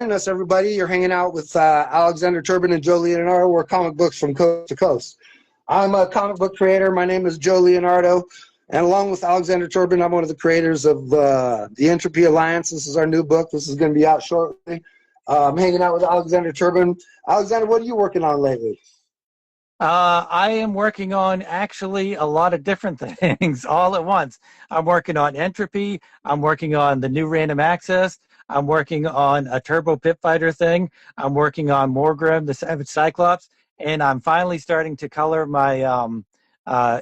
us, everybody. You're hanging out with Alexander Turbin and Joe Leonardo. We're comic books from coast to coast. I'm a comic book creator. My name is Joe Leonardo. And along with Alexander Turbin, I'm one of the creators of the Entropy Alliance. This is our new book. This is going to be out shortly. I'm hanging out with Alexander Turbin. Alexander, what are you working on lately? I am working on actually a lot of different things all at once. I'm working on Entropy. I'm working on the new Random Access. I'm working on a Turbo Pit Fighter thing. I'm working on Morgrim, the Savage Cyclops. And I'm finally starting to color my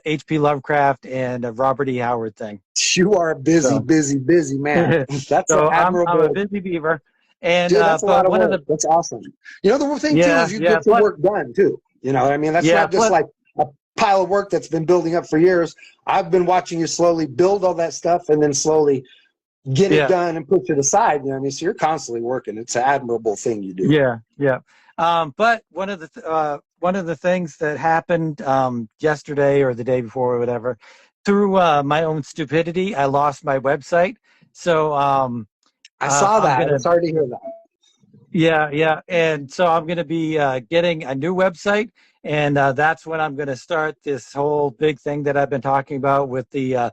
H.P. Lovecraft and Robert E. Howard thing. You are a busy, So, busy, busy man. That's an so I'm a admirable. busy beaver. And Dude, that's a lot but of one of work. the That's awesome. You know, the thing too yeah is you yeah get your plus work done too. You know what I mean? That's yeah not just plus like a pile of work that's been building up for years. I've been watching you slowly build all that stuff and then slowly get it yeah. done and put it aside. You know what I mean? So you're constantly working. It's an admirable thing you do. Yeah, yeah. But one of the things that happened yesterday or the day before or whatever, through my own stupidity, I lost my website. So I saw I'm that. gonna I'm sorry to hear that. yeah, yeah. And so I'm going to be getting a new website, and that's when I'm going to start this whole big thing that I've been talking about with the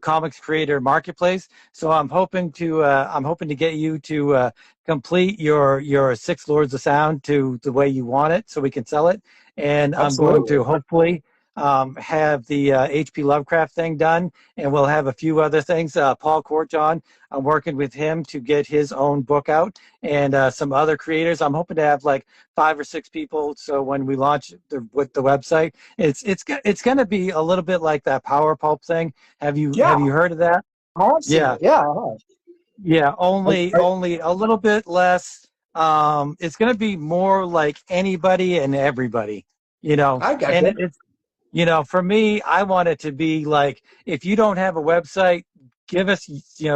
comics creator marketplace. So I'm hoping to get you to complete your Six Lords of Sound to the way you want it, so we can sell it. And I'm going Absolutely. to hopefully have the H.P. Lovecraft thing done, and we'll have a few other things. Paul Courtjohn, I'm working with him to get his own book out, and some other creators. I'm hoping to have like 5 or 6 people. So when we launch with the website, it's going to be a little bit like that Power Pulp thing. Yeah, Have you heard of that? I have seen Yeah, it. Yeah, I have. yeah. I, I, Only a little bit less. It's going to be more like anybody and everybody. I got And you. it's for me, I want it to be like, if you don't have a website, give us,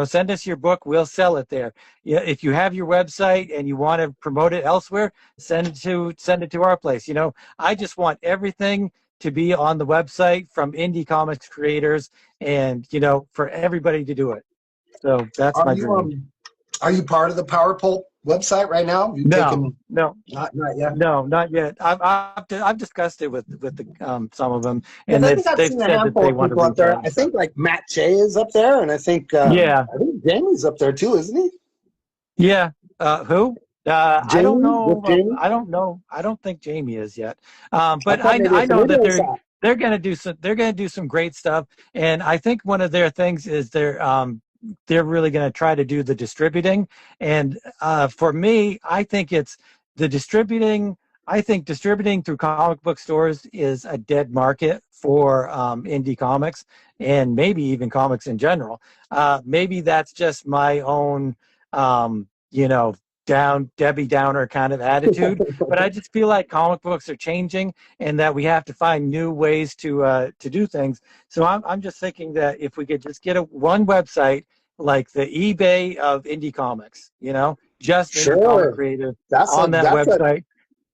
send us your book, we'll sell it there. Yeah, if you have your website and you want to promote it elsewhere, send it to our place. I just want everything to be on the website from indie comics creators and, for everybody to do it. So that's Are my you dream. are you part of the PowerPole website right now? You No, taking no, not yet. no, not yet. I've discussed it with the some of them, Because and I think I've they've seen a said that handful they of want to people up reach out there. and I stuff. think like Matt Che is up there, and Yeah, I think Jamie's up there too, isn't he? yeah. Who? I don't Jamie with know. Jamie. I don't know. I don't think Jamie is yet. I But thought maybe I it's know maybe that I saw. they're going to do some. They're going to do some great stuff. And I think one of their things is they're really going to try to do the distributing. And for me, I think it's the distributing. I think distributing through comic book stores is a dead market for indie comics and maybe even comics in general. Maybe that's just my own. Down Debbie Downer kind of attitude. But I just feel like comic books are changing, and that we have to find new ways to do things. So I'm just thinking that if we could just get one website like the eBay of indie comics, just indie comic Sure, creative that's a on that that's a website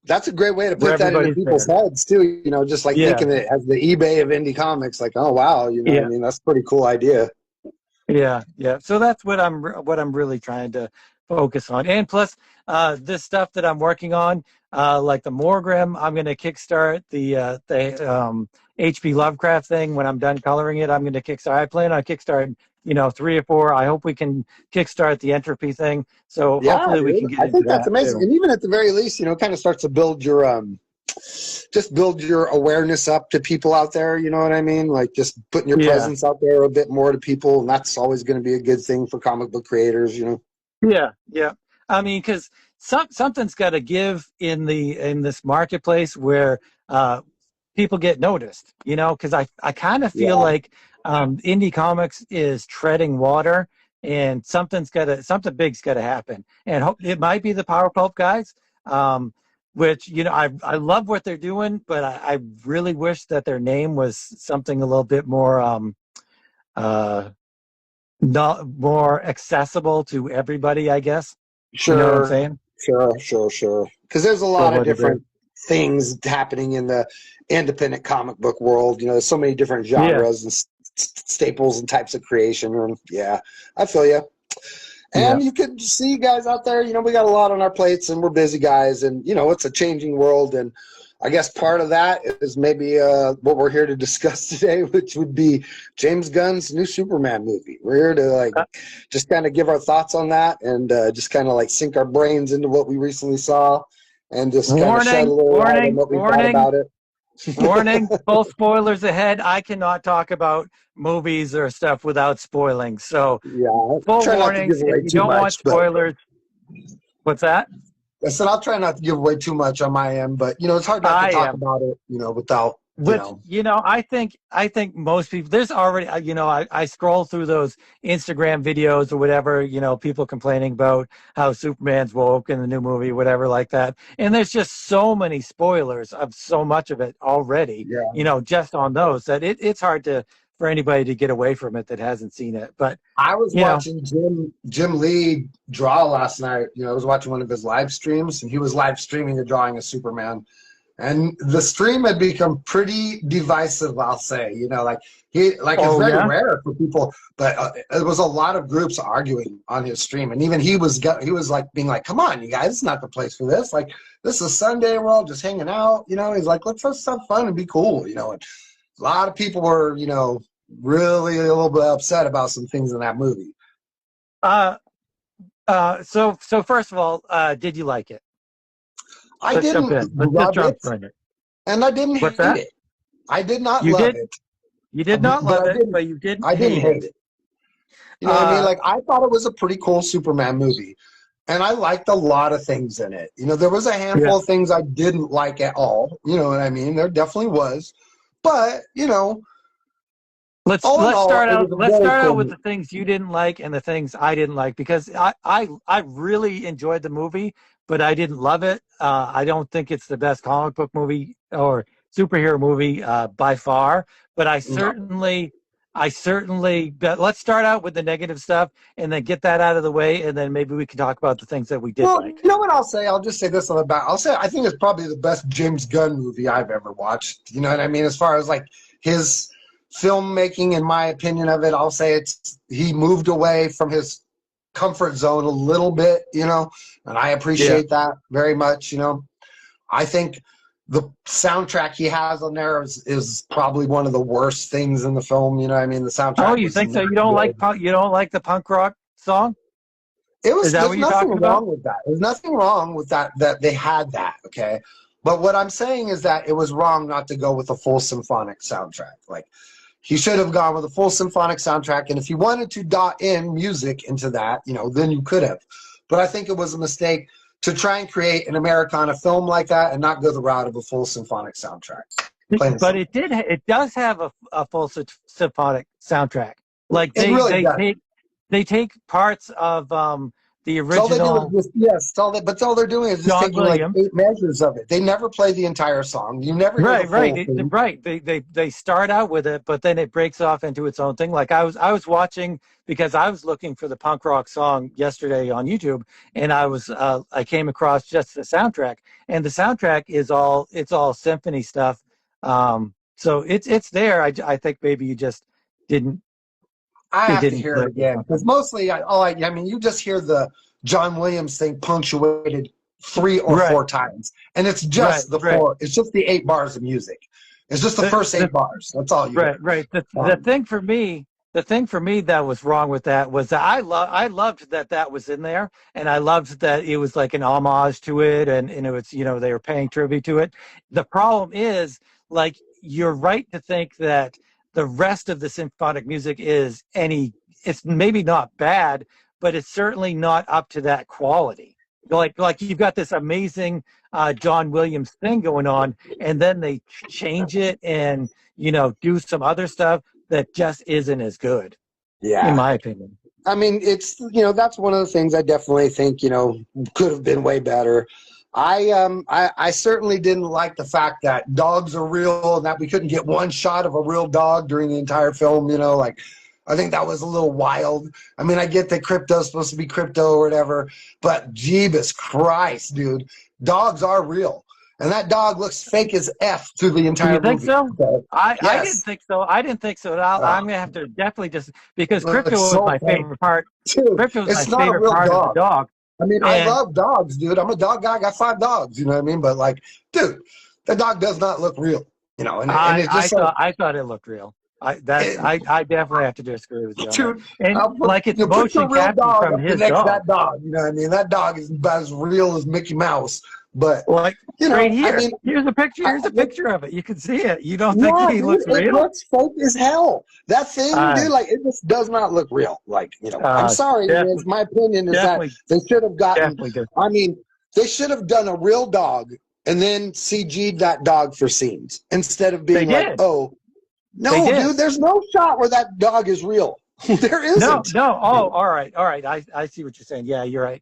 that's a great way to where put that into everybody's people's there. heads too. You know, just like Yeah, thinking it as the eBay of indie comics. Like, oh wow, you know what I yeah. mean? That's a pretty cool idea. Yeah, yeah. So that's what I'm really trying to focus on. And plus, this stuff that I'm working on, like the Morgrim, I'm going to kickstart the H.P. Lovecraft thing when I'm done coloring it. I'm going to kickstart. I plan on kickstarting, 3 or 4. I hope we can kickstart the Entropy thing. So Yeah, hopefully we dude. can get I into think that's that amazing. too. And even at the very least, you know, kind of starts to build your just build your awareness up to people out there, you know what I mean? Like just putting your Yeah, presence out there a bit more to people, and that's always going to be a good thing for comic book creators, you know. yeah, yeah. I mean, because something's got to give in this marketplace where uh, people get noticed, because I kind of feel Yeah. like indie comics is treading water, and something big's got to happen, and it might be the Power Pulp guys, which I love what they're doing, but I really wish that their name was something a little bit more uh, not more accessible to everybody, I guess. You know what I'm Sure. saying? Sure. Because there's a For lot of what it is. different things happening in the independent comic book world. You know, there's so many different Yeah. genres and staples and types of creation. And yeah, I feel you. Yeah. And you could see guys out there, we got a lot on our plates and we're busy guys, and it's a changing world. And I guess part of that is maybe what we're here to discuss today, which would be James Gunn's new Superman movie. We're here to just kind of give our thoughts on that, and just kind of sink our brains into what we recently saw, and just kind of shed a little light on what we thought about it. Warning, full spoilers ahead. I cannot talk about movies or stuff without spoiling. So Yeah, I'll full try not to warnings. give away If you too don't want much, but spoilers, what's that? I said I'll try not to give away too much on my end, but it's hard not to talk about it, without I think most people, there's already, I scroll through those Instagram videos or whatever, people complaining about how Superman's woke in the new movie, whatever like that. And there's just so many spoilers of so much of it already, just on those that it's hard for anybody to get away from it that hasn't seen it. But I was watching Jim Lee draw last night. I was watching one of his live streams, and he was live streaming a drawing of Superman. And the stream had become pretty divisive, I'll say. It's very rare for people, but it was a lot of groups arguing on his stream, and even he was being like, "Come on, you guys, it's not the place for this. This is Sunday, we're all just hanging out." He's like, "Let's just have fun and be cool." And a lot of people were, really a little bit upset about some things in that movie. So first of all, did you like it? I didn't love it, and I didn't hate it. I did not love it. You did not love it, but you didn't. I didn't hate it. You know what I mean? I thought it was a pretty cool Superman movie, and I liked a lot of things in it. There was a handful of things I didn't like at all. You know what I mean? There definitely was, but let's start out with the things you didn't like and the things I didn't like, because I really enjoyed the movie, but I didn't love it. I don't think it's the best comic book movie or superhero movie by far, but I certainly, but let's start out with the negative stuff and then get that out of the way, and then maybe we can talk about the things that we did like. You know what I'll say? I'll just say this on the back. I think it's probably the best James Gunn movie I've ever watched. You know what I mean? As far as his filmmaking, in my opinion of it, I'll say he moved away from his comfort zone a little bit, and I appreciate that very much. I think the soundtrack he has on there is probably one of the worst things in the film. You know what I mean? The soundtrack. Oh, you think so? You don't like the punk rock song? There's nothing wrong with that. There's nothing wrong with that they had that, okay? But what I'm saying is that it was wrong not to go with a full symphonic soundtrack. He should have gone with a full symphonic soundtrack, and if you wanted to dot in music into that, then you could have. But I think it was a mistake to try and create an Americana film like that and not go the route of a full symphonic soundtrack. But it does have a full symphonic soundtrack. They take parts of the original. But all they're doing is just taking 8 measures of it. They never play the entire song. You never hear the full thing. They start out with it, but then it breaks off into its own thing. I was watching, because I was looking for the punk rock song yesterday on YouTube, and I came across just the soundtrack, and the soundtrack is all symphony stuff. So it's there. I think maybe you just didn't. I have to hear it again, because mostly you just hear the John Williams thing punctuated 3 or 4 times, and it's just it's just the 8 bars of music. It's just the first 8 bars. That's all you hear. Right. The thing for me that was wrong with that was that I loved that was in there, and I loved that it was like an homage to it, and it was, they were paying tribute to it. The problem is, you're right to think that the rest of the symphonic music it's maybe not bad, but it's certainly not up to that quality. Like you've got this amazing John Williams thing going on, and then they change it and, do some other stuff that just isn't as good. Yeah. In my opinion. I mean, it's, that's one of the things I definitely think, could have been way better. I certainly didn't like the fact that dogs are real and that we couldn't get one shot of a real dog during the entire film. I think that was a little wild. I mean, I get that crypto's supposed to be crypto or whatever, but Jeebus Christ, dude, dogs are real. and that dog looks fake as F through the Do entire you think movie. so? So, I didn't yes, think so. I didn't think so. I'm gonna have to definitely just because looks Crypto was so my fake. favorite part. Dude, Crypto was my it's not a favorite real part of the dog. dog, I mean, I and love dogs, dude. I'm a dog guy. I got 5 dogs. You know what I mean? But like, dude, that dog does not look real. You know, and it's just like, I thought it looked real. it, I definitely have to disagree with you on that. dude. And I'll put, like it's you put your motion real captured dog from up his next to dog. that dog. You know what I mean? That dog is about as real as Mickey Mouse. But Like you right know, here. I mean, Here's a picture. Here's a look, picture of it. You can see it. You don't think yeah, he dude, looks it real? looks fake as hell. That thing, Uh, dude, like it just does not look real. Like, you know, I'm uh, sorry, definitely, it's my opinion is that definitely, they should have gotten. definitely do. I mean, they should have done a real dog and then CG'd that dog for scenes instead of They being like, did. oh, They no, did. dude, there's no shot where that dog is real. There No, isn't. no. Oh, all right, all right. I see what you're saying. Yeah, you're right.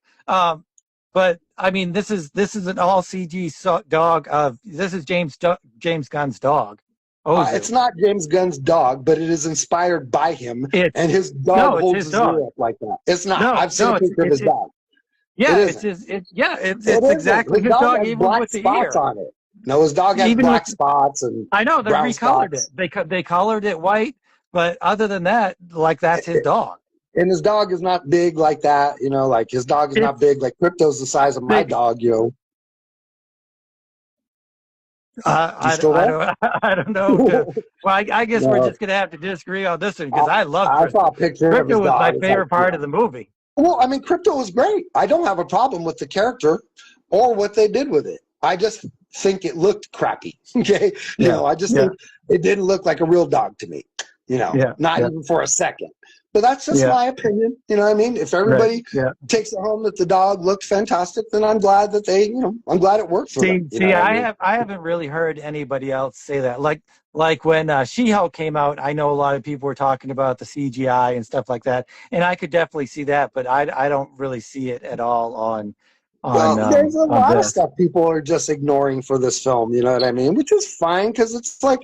But I mean, this is an all CG dog of this is James Gunn's dog, It's Ozu. not James Gunn's dog, but it is inspired by him, It's and his dog no, it's holds his his dog. ear up like that. It's not. No, I've seen no, a picture of his dog. It yeah, isn't. It it's isn't. exactly His his dog dog, has even black with the spots ear. on it. No, his dog has Even with black spots and I know they brown recolored it. spots. They colored it white, but other than that, like that's his dog. And his dog is not big like that, you know, like his dog is not It's big. Like Crypto's the size of my big. dog, you know. You still I there? don't I don't know. Well, I guess we're No. just gonna have to disagree on this one I, because I love I saw Crypto. a picture of Crypto his was my dog. It's like, favorite part of the movie. well, I mean, Crypto was great. I don't have a problem with the character or what they did with it. I just think it looked crappy. Okay. You Yeah, know, I just yeah, think it didn't look like a real dog to me, you know, yeah, not yeah, even for a second. But that's just yeah. my opinion. You know what I mean? If Right. everybody Yeah. takes it home that the dog looked fantastic, then I'm glad that they, you know, I'm glad it worked for them. You know See, what I mean? I haven't really heard anybody else say that. Like when She-Hulk came out, I know a lot of people were talking about the CGI and stuff like that, and I could definitely see that, but I don't really see it at all Well, there's a on lot of this. stuff people are just ignoring for this film. You know what I mean? Which is fine because it's like,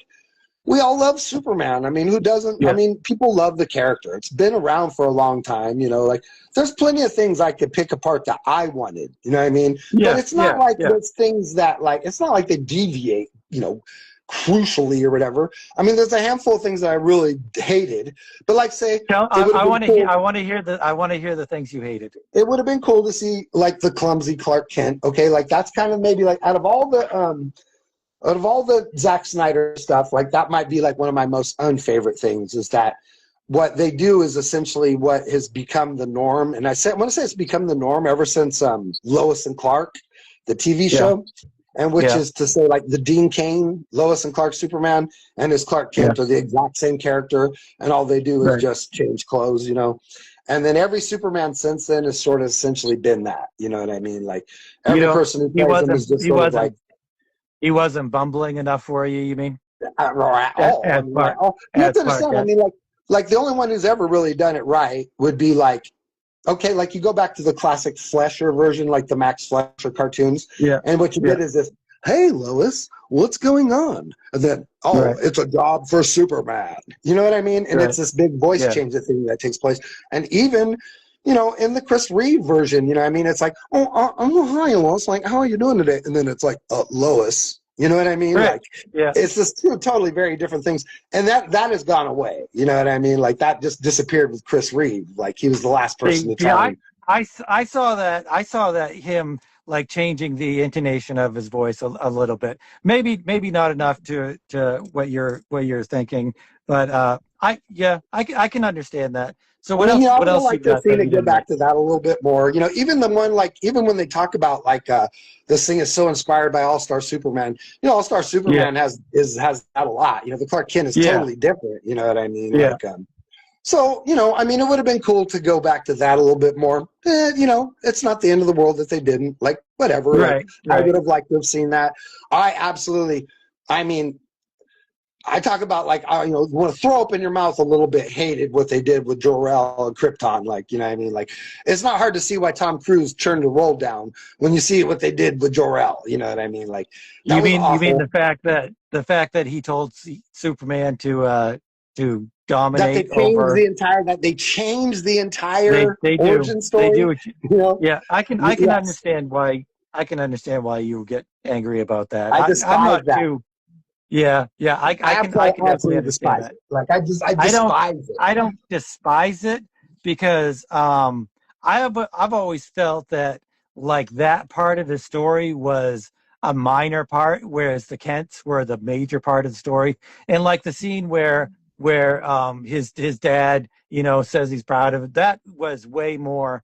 we all love Superman. I mean, who doesn't? I Yeah, mean, people love the character. It's been around for a long time, you know, like there's plenty of things I could pick apart that I wanted, you know what I mean? But yeah, it's not yeah, like yeah. those things that like, it's not like they deviate, you know, crucially or whatever. I mean, there's a handful of things that I really hated, but like say, it would have I been want to cool. I want to hear the things you hated. It would have been cool to see like the clumsy Clark Kent. Okay. Like that's kind of maybe like out of all the Zack Snyder stuff, like that might be like one of my most unfavorite things is that what they do is essentially what has become the norm. And I want to say it's become the norm ever since Lois and Clark, the TV Yeah, show, and which yeah, is to say like the Dean Cain, Lois and Clark Superman and his Clark yeah. Kent are the exact same character. And all they do is Right. just change clothes, you know. And then every Superman since then has sort of essentially been that, you know what I mean? Like You every know, person who plays them is just sort of like, he wasn't bumbling enough for you. You mean or at all. I as mean, Clark you have as to Clark understand. I Kent? mean, like the only one who's ever really done it right would be like, okay, like you go back to the classic Fleischer version, like the Max Fleischer cartoons, Yeah, and what you yeah. get is this, hey, Lois, what's going on? And then, oh, Right, it's a job for Superman. You know what I mean? And right. it's this big voice Yeah. change thing that takes place. And even, you know, in the Chris Reeve version, you know what I mean? It's like, oh, hi, Lois. Like, how are you doing today? And then it's like, Lois. You know what I mean? Right. Like, Yeah. it's just two totally very different things. And that has gone away. You know what I mean? Like, that just disappeared with Chris Reeve. Like, he was the last person to try and I saw that. I saw that him like changing the intonation of his voice a little bit. Maybe not enough to what you're thinking, but I can understand that. So I mean, you know, I what would have else you liked to have got that seen you it go didn't like? back to that a little bit more. You know, even the one like even when they talk about like this thing is so inspired by All Star Superman. You know, All Star Yeah, Superman has that a lot. You know, the Clark Kent is yeah, totally different. You know what I mean? yeah. Like, so you know, I mean, it would have been cool to go back to that a little bit more. You know, it's not the end of the world that they didn't. Like, whatever. Like, Right, I right. would have liked to have seen that. I absolutely. I mean, I talk about like you know, want to throw up in your mouth a little bit. Hated what they did with Jor-El and Krypton. Like, you know what I mean? Like, it's not hard to see why Tom Cruise turned the roll down when you see what they did with Jor-El. You know what I mean? Like, that was You mean awful. the fact that he told Superman to That dominate over they changed the entire they do origin story. what You know? yeah, I can Yes. understand why I can understand why you get angry about that. I I'm despise not that. too. Yeah, yeah. I can definitely Absolutely understand despise that. it. Like I I don't despise it. I don't despise it because I've always felt that like that part of the story was a minor part, whereas the Kents were the major part of the story. And like the scene where his dad, you know, says he's proud of it, that was way more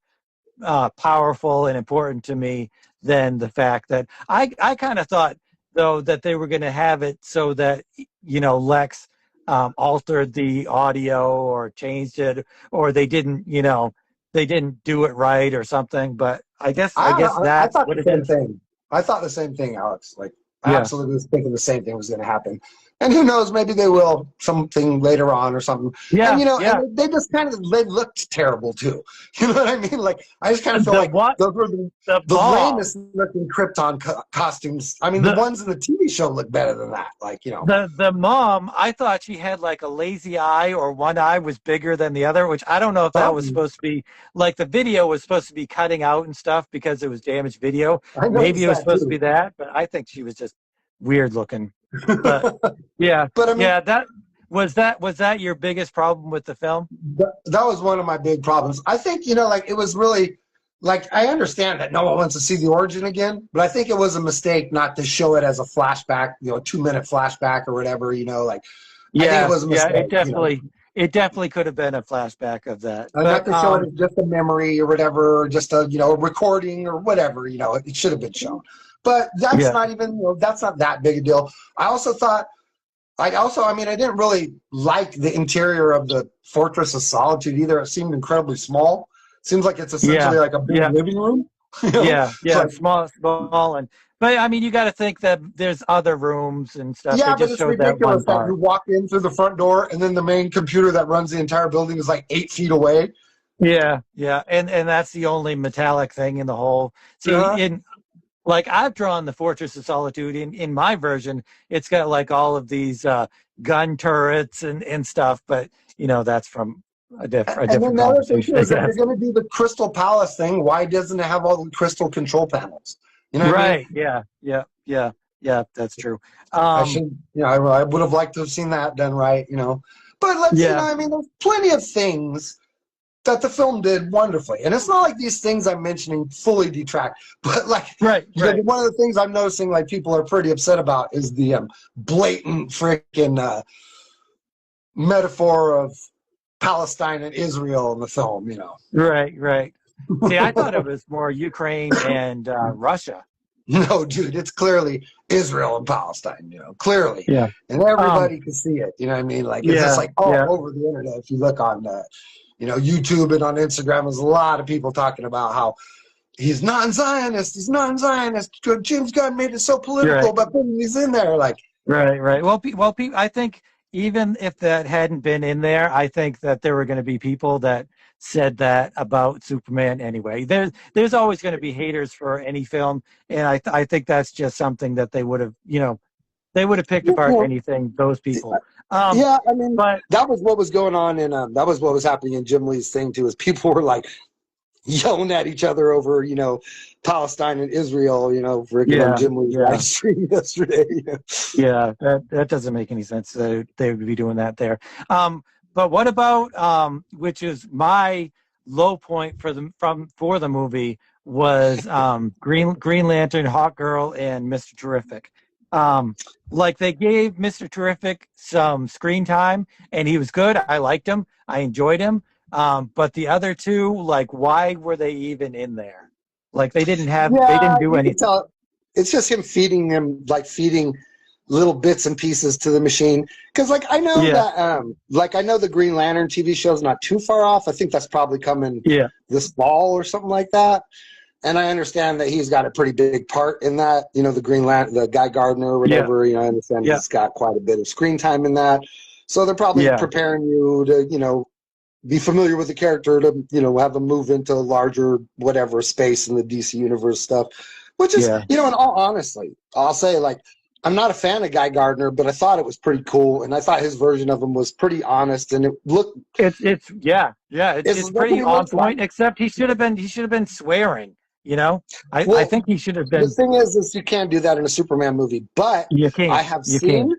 powerful and important to me than the fact that I kind of thought though that they were going to have it so that you know Lex altered the audio or changed it or they didn't you know they didn't do it right or something. But I guess I that's thought what the it same is. thing. I thought the same thing, Alex. Like I Yeah, absolutely was thinking the same thing was going to happen. And who knows, maybe they will something later on or something. And yeah, you know, yeah. and they just kind of they looked terrible too. You know what I mean? Like I just kind of feel The like what those were the the mom lamest looking Krypton costumes. I mean, the the ones in the TV show look better than that. Like you know, the mom, I thought she had like a lazy eye or one eye was bigger than the other, which I don't know if that was something. supposed to be like the video was supposed to be cutting out and stuff because it was damaged video. I Maybe noticed it was that supposed to be too. that, but I think she was just weird looking. But yeah, But I mean, yeah, was that your biggest problem with the film? that was one of my big problems. I think, you know, like it was really like I understand that no one wants to see the origin again, but I think it was a mistake not to show it as a flashback, you know, 2 minute flashback or whatever, you know, like I think it Yeah, was a yeah, mistake, you know, it definitely could have been a flashback of that. not But to show it as just a memory or whatever, or just a, you know, a recording or whatever, you know, it should have been shown. But that's yeah, not even, you know, that's not that big a deal. I also thought I mean, I didn't really like the interior of the Fortress of Solitude either. It seemed incredibly small. Seems like it's yeah, essentially like a big yeah. living room. You know, Yeah, it's yeah, like, small, and but I mean, you got to think that there's other rooms and stuff. They yeah, but just it's showed that one ridiculous that you part. walk in through the front door and then the main computer that runs the entire building is like 8 feet away. Yeah, yeah, and that's the only metallic thing in the whole. See, Uh-huh. in like I've drawn the Fortress of Solitude in my version, it's got like all of these gun turrets and stuff, but you know that's from a And then different the other thing conversation, too I is if you're guess. going to do the Crystal Palace thing, why doesn't it have all the crystal control panels? You know what I mean? Right? Yeah, yeah, yeah, yeah. That's true. I Um, should, you know, I would have liked to have seen that done right, you know. But let's, you know, yeah, I mean, there's plenty of things that the film did wonderfully. And it's not like these things I'm mentioning fully detract, but like, right, you know, right. one of the things I'm noticing like people are pretty upset about is the blatant freaking metaphor of Palestine and Israel in the film, you know. Right, right. See, I thought it was more Ukraine and Russia. No, dude, it's clearly Israel and Palestine, you know, clearly. Yeah. And Um. everybody can see it, you know what I mean? Like, it's just Yeah. like all Yeah. over the internet. If you look on, you know, YouTube and on Instagram, there's a lot of people talking about how he's non-Zionist, he's non-Zionist. James Gunn made it so You're political right. by putting these in there. Like, Right. Right. Well, I think even if that hadn't been in there, I think that there were going to be people that said that about Superman anyway. There's always going to be haters for any film, and I think that's just something that they would have, you know, they would have picked apart well, anything. Those people. Um. yeah, I mean, But that was what was going on in, that was what was happening in Jim Lee's thing too, is people were like, yelling at each other over, you know, Palestine and Israel, you know, freaking on yeah. Jim Lee's Yeah. live stream yesterday. You know? Yeah, that doesn't make any sense that they would be doing that there. But what about which is my low point for the movie was Green Lantern, Hawk Girl, and Mr. Terrific. Um, like they gave Mr. Terrific some screen time, and he was good. I liked him. I enjoyed him. But the other two, like, why were they even in there? Like they Yeah, didn't do you can anything. tell. It's just him feeding them, like feeding little bits and pieces to the machine. Because, like, I know Yeah, that, like, I know the Green Lantern TV show is not too far off. I think that's probably coming yeah, this fall or something like that. And I understand that he's got a pretty big part in that. You know, the Green Lantern, the Guy Gardner or yeah, whatever. You know, I understand yeah, he's got quite a bit of screen time in that. So they're probably yeah. preparing you to, you know, be familiar with the character to, you know, have them move into larger whatever space in the DC universe stuff, which is, Yeah, you know, in all honestly, I'll say like I'm not a fan of Guy Gardner, but I thought it was pretty cool, and I thought his version of him was pretty honest, and it looked it's yeah, yeah. it's It's that's what pretty he on looks like. point. Except he should have been swearing. You know, I Well, think he should have the been. thing is you can't do that in a Superman movie. But You I can't. have You can't. seen,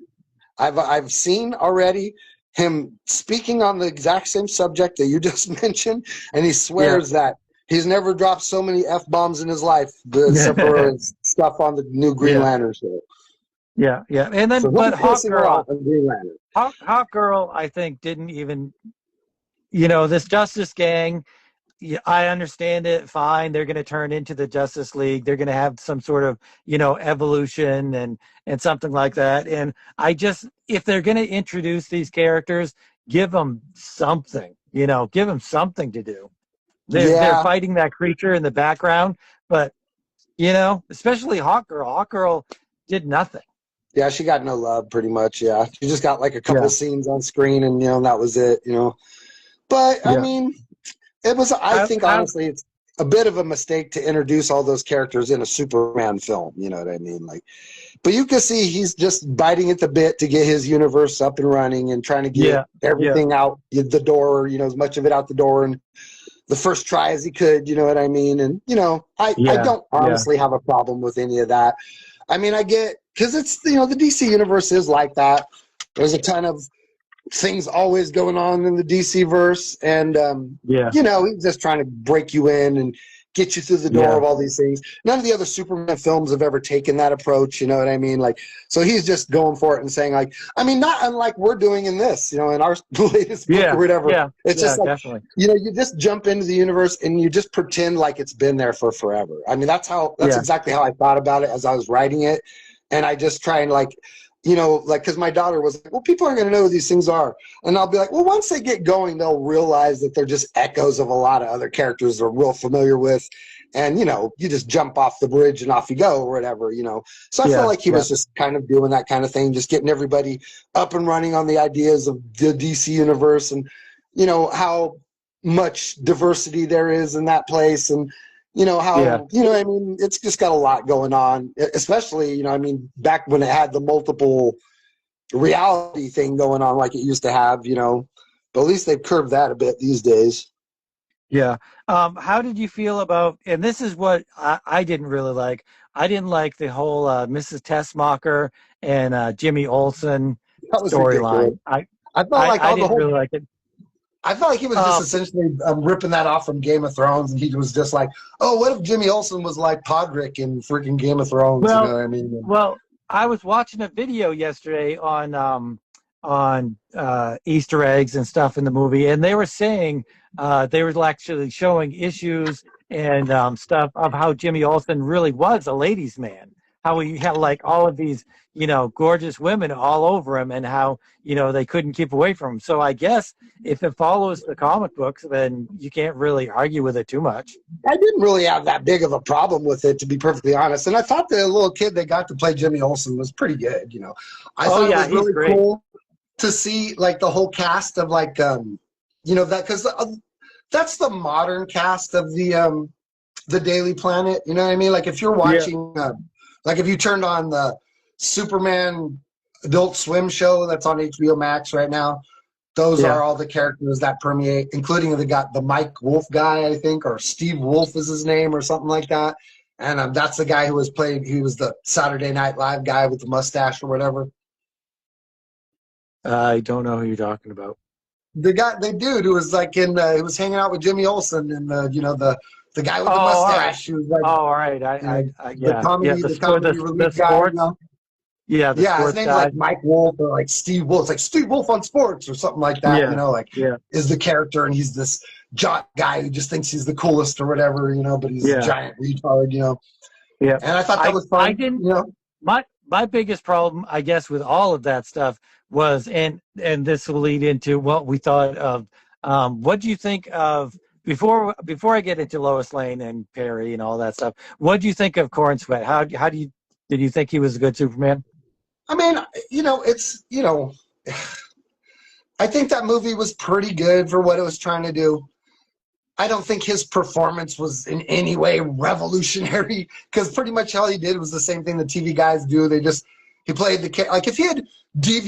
I've seen already him speaking on the exact same subject that you just mentioned, and he Yeah. swears that he's never dropped so many f-bombs in his life, except for stuff on the new Green Yeah. Lantern show. Yeah. Yeah. And then, So he'll but be cursing a lot on Green Lantern. Hawk Girl, I think didn't even. This Justice Gang. Yeah, I understand it. Fine, they're going to turn into the Justice League. They're going to have some sort of, evolution and something like that. And if they're going to introduce these characters, give them something. Give them something to do. They're Yeah, fighting that creature in the background, but especially Hawk Girl. Hawk Girl did nothing. yeah, she got no love pretty much. Yeah, she just got like a couple Yeah, scenes on screen, and that was it. But I yeah. mean, it was. I think How honestly, it's a bit of a mistake to introduce all those characters in a Superman film. You know what I mean? Like, but you can see he's just biting at the bit to get his universe up and running and trying to get Yeah, yeah, everything out the door. As much of it out the door and the first try as he could. You know what I mean? And I yeah, don't yeah, honestly have a problem with any of that. I mean, I get because it's the DC universe is like that. There's a ton of things always going on in the DC verse, and yeah, he's just trying to break you in and get you through the door yeah, of all these things. None of the other Superman films have ever taken that approach. You know what I mean? Like, so he's just going for it and saying, like, I mean, not unlike we're doing in this, in our latest book or yeah, whatever. yeah, It's yeah, just like, definitely. you just jump into the universe and you just pretend like it's been there for forever. I mean, that's Yeah, exactly how I thought about it as I was writing it. And I just try and like, because my daughter was like, well, people aren't going to know who these things are. And I'll be like, well, once they get going, they'll realize that they're just echoes of a lot of other characters they're real familiar with. And, you just jump off the bridge and off you go or whatever. So I felt yeah, like he yeah, was just kind of doing that kind of thing, just getting everybody up and running on the ideas of the DC universe and, how much diversity there is in that place. And, yeah. how, I mean, it's just got a lot going on, especially, I mean, back when it had the multiple reality thing going on like it used to have, but at least they've curved that a bit these days. Yeah. How did you feel about, and this is what I didn't really like. I didn't like the whole Mrs. Tessmacher and Jimmy Olsen That was ridiculous. storyline. I, I felt I, like I all the didn't whole, really like it. I felt like he was just Um, essentially ripping that off from Game of Thrones. And he was just like, oh, what if Jimmy Olsen was like Podrick in freaking Game of Thrones? You know well, what I mean? well, I was watching a video yesterday on Easter eggs and stuff in the movie, and they were saying they were actually showing issues and stuff of how Jimmy Olsen really was a ladies' man. How he had like all of these, gorgeous women all over him, and how they couldn't keep away from him. So I guess if it follows the comic books, then you can't really argue with it too much. I didn't really have that big of a problem with it, to be perfectly honest. And I thought the little kid they got to play Jimmy Olsen was pretty good. I Oh thought it yeah, was he's really great. cool to see like the whole cast of like that because that's the modern cast of the Daily Planet. You know what I mean? Like if you're Yeah, watching, like if you turned on the Superman Adult Swim show that's on HBO Max right now, those yeah. are all the characters that permeate, including the Mike Wolf guy, I think, or Steve Wolf is his name, or something like that. And that's the guy who was playing. He was the Saturday Night Live guy with the mustache or whatever. I don't know who you're talking about. The dude who was like who was hanging out with Jimmy Olsen and the guy with Oh, the all right. mustache who was like Oh, all right. the Yeah, yeah. comedy the comedy The relief guy. sports. Yeah, the Yeah, his sports name's guy. like Mike Wolf or like Steve Wolf. It's like Steve Wolf on sports or something like that. Yeah, Like yeah, is the character and he's this jock guy who just thinks he's the coolest or whatever. But he's a yeah, giant retard. yeah. And I thought that I was I fun. didn't. My biggest problem, I guess, with all of that stuff was, and this will lead into what we thought of. What do you think of before I get into Lois Lane and Perry and all that stuff? What do you think of Corn Sweat? How do you did you think he was a good Superman? I mean, it's I think that movie was pretty good for what it was trying to do. I don't think his performance was in any way revolutionary because pretty much all he did was the same thing the TV guys do. He played like if he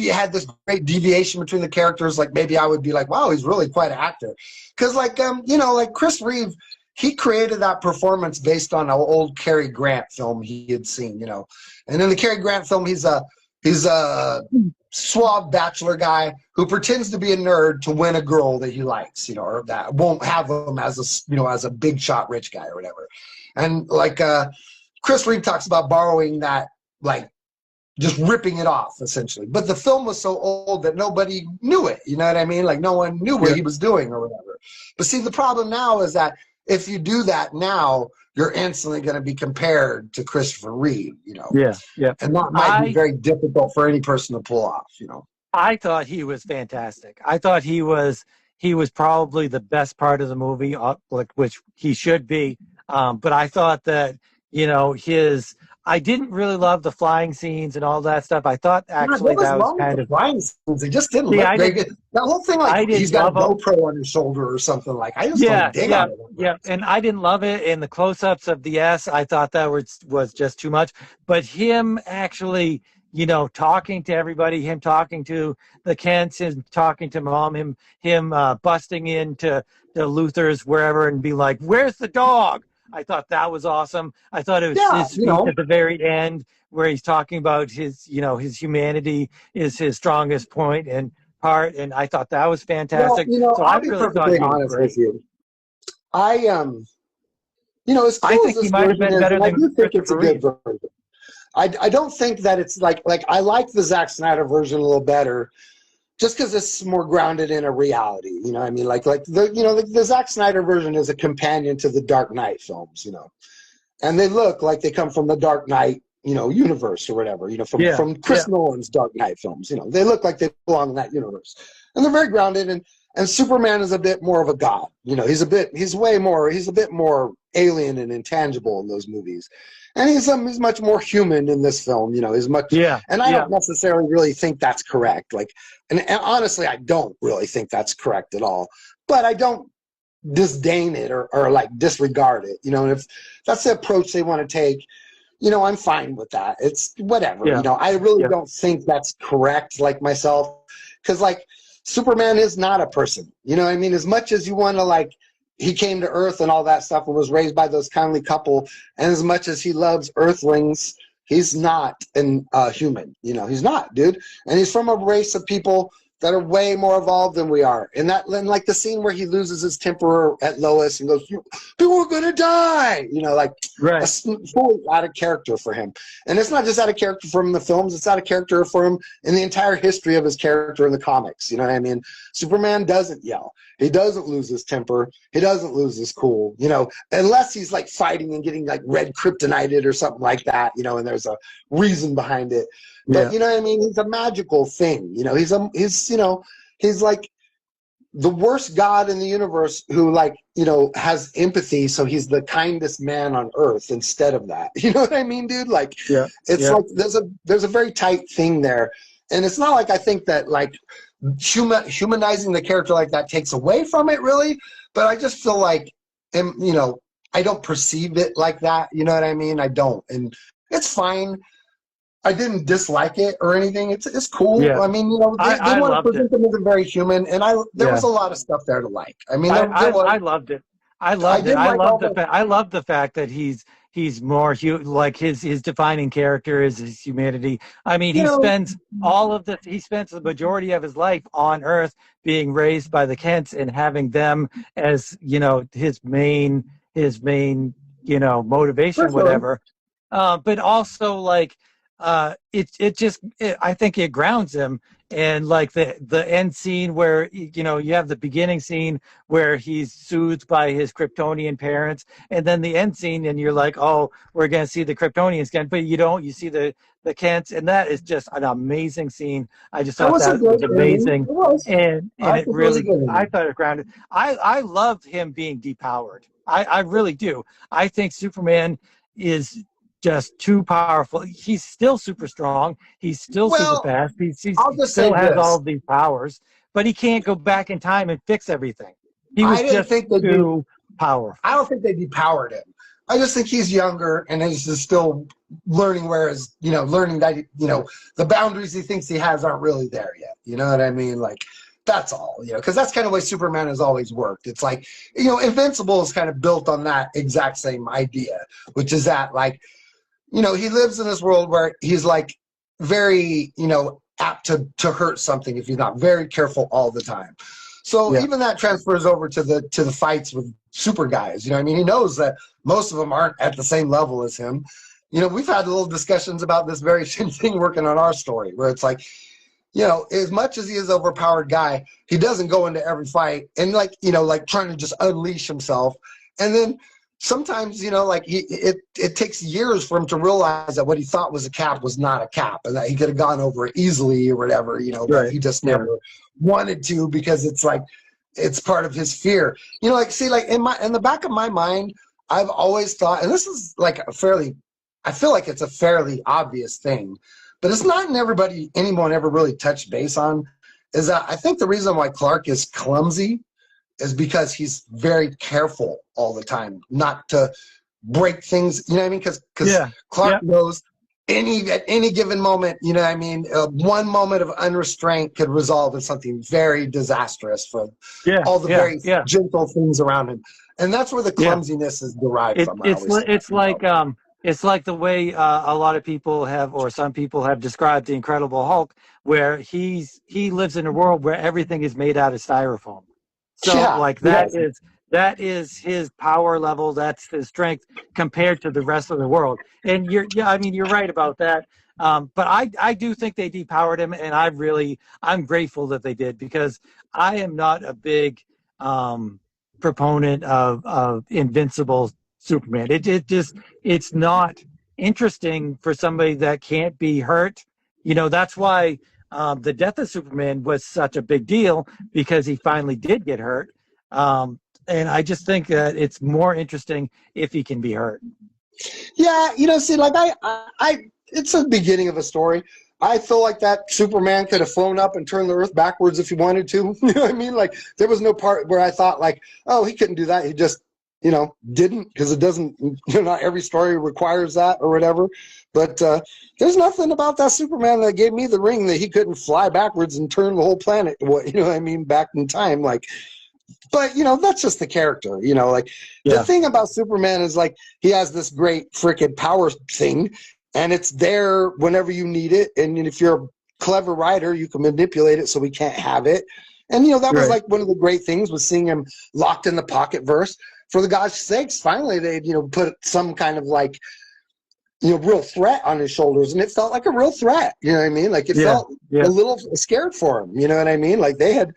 had this great deviation between the characters, like maybe I would be like, wow, he's really quite an actor. Because like like Chris Reeve, he created that performance based on an old Cary Grant film he had seen, you know. And in the Cary Grant film, he's a suave bachelor guy who pretends to be a nerd to win a girl that he likes, you know, or that won't have him as a, you know, as a big shot rich guy or whatever. And like Chris Reeve talks about borrowing that, like just ripping it off essentially. But the film was so old that nobody knew it. You know what I mean? Like no one knew what he was doing or whatever. But see, the problem now is that if you do that now, you're instantly going to be compared to Christopher Reeve, you know. Yeah, yeah. And that might be very difficult for any person to pull off, you know. I thought he was fantastic. I thought he was probably the best part of the movie, like which he should be. But I thought that, you know, I didn't really love the flying scenes and all that stuff. I thought actually that was kind of flying scenes. It just didn't look very good. That whole thing, like he's got a GoPro on his shoulder or something. Like I just don't dig on it. Yeah, and I didn't love it. And the close-ups of the S, I thought that was just too much. But him actually, you know, talking to everybody, him talking to the Kents, him talking to Mom, him busting into the Luthers wherever and be like, "Where's the dog?" I thought that was awesome. I thought it was his speech at the very end where he's talking about his, you know, his humanity is his strongest point and part, and I thought that was fantastic. Well, you know, so I'll be perfectly honest with you. You know, as cool I think as this he might have been better I than do think it's a good version. I don't think that it's like I like the Zack Snyder version a little better, just because it's more grounded in a reality, you know what I mean? Like the Zack Snyder version is a companion to the Dark Knight films, you know, and they look like they come from the Dark Knight, you know, universe or whatever, you know, from Chris Nolan's Dark Knight films, you know, they look like they belong in that universe, and they're very grounded. And Superman is a bit more of a god, you know, he's a bit more alien and intangible in those movies. And he's much more human in this film, you know. And I don't necessarily really think that's correct. Like, and honestly, I don't really think that's correct at all. But I don't disdain it or like disregard it, you know. And if that's the approach they want to take, you know, I'm fine with that. It's whatever, you know. I really don't think that's correct, like myself, because like Superman is not a person, you know what I mean? As much as you want to like. He came to Earth and all that stuff and was raised by those kindly couple. And as much as he loves Earthlings, he's not a human. You know, he's not, dude. And he's from a race of people that are way more evolved than we are. And like the scene where he loses his temper at Lois and goes, "People are gonna die," you know, like that's fully out of character for him. And it's not just out of character from the films; it's out of character for him in the entire history of his character in the comics. You know what I mean? Superman doesn't yell. He doesn't lose his temper. He doesn't lose his cool. You know, unless he's like fighting and getting like red kryptonited or something like that. You know, and there's a reason behind it. But you know what I mean? He's a magical thing. You know, he's like the worst god in the universe who like, you know, has empathy. So he's the kindest man on earth instead of that. You know what I mean, dude? Like, it's like there's a very tight thing there. And it's not like I think that like humanizing the character like that takes away from it really. But I just feel like, you know, I don't perceive it like that. You know what I mean? I don't. And it's fine. I didn't dislike it or anything. It's cool. Yeah. I mean, you know, they want to present them as very human, and there was a lot of stuff there to like. I mean, I loved it. I loved the fact that he's more like his defining character is his humanity. I mean, he spends the majority of his life on Earth being raised by the Kents and having them as, you know, his main, you know, motivation, whatever. But also like. I think it grounds him, and like the end scene where, you know, you have the beginning scene where he's soothed by his Kryptonian parents, and then the end scene, and you're like, oh, we're gonna see the Kryptonians again, but you don't. You see the Kents, and that is just an amazing scene. I just thought that was amazing, and it really, I thought it grounded. I loved him being depowered. I really do. I think Superman is just too powerful. He's still super strong. He's still super fast. He still has all of these powers, but he can't go back in time and fix everything. He was just too powerful. I don't think they depowered him. I just think he's younger and he's just still learning, whereas, you know, learning that, you know, the boundaries he thinks he has aren't really there yet. You know what I mean? Like, That's all, because that's kind of the way Superman has always worked. It's like, Invincible is kind of built on that exact same idea, which is that, like, he lives in this world where he's like very, apt to hurt something if he's not very careful all the time. So Yeah. even that transfers over to the fights with super guys. He knows that most of them aren't at the same level as him. We've had little discussions about this very same thing working on our story, where it's like, as much as he is an overpowered guy, he doesn't go into every fight and like trying to just unleash himself. And then sometimes, it takes years for him to realize that what he thought was a cap was not a cap, and that he could have gone over it easily or whatever, but Right. he just never wanted to, because it's like, it's part of his fear. In the back of my mind, I've always thought, and this is like I feel like it's a fairly obvious thing, but it's not anyone ever really touched base on, is that I think the reason why Clark is clumsy is because he's very careful all the time not to break things, because Clark knows at any given moment, one moment of unrestraint could resolve in something very disastrous for all the very gentle things around him. And that's where the clumsiness is derived from. It's like the way a lot of people have, or some people have described the Incredible Hulk, where he lives in a world where everything is made out of styrofoam. So that is his power level. That's his strength compared to the rest of the world. And you're right about that. But I do think they depowered him, and I'm grateful that they did, because I am not a big proponent of Invincible Superman. It's not interesting for somebody that can't be hurt. That's why the death of Superman was such a big deal, because he finally did get hurt. And I just think that it's more interesting if he can be hurt. Yeah, it's the beginning of a story. I feel like that Superman could have flown up and turned the Earth backwards if he wanted to. You know what I mean? Like, there was no part where I thought, like, oh, he couldn't do that. He just, didn't, because it doesn't, not every story requires that or whatever. But there's nothing about that Superman that gave me the ring that he couldn't fly backwards and turn the whole planet, back in time. Like, but, that's just the character, The thing about Superman is, like, he has this great freaking power thing, and it's there whenever you need it. And if you're a clever writer, you can manipulate it so we can't have it. And, that was like one of the great things, was seeing him locked in the pocket verse. For the gosh sakes, finally they, put some kind of like, real threat on his shoulders, and it felt like a real threat. You know what I mean? Like, it felt a little scared for him. You know what I mean? Like, they had,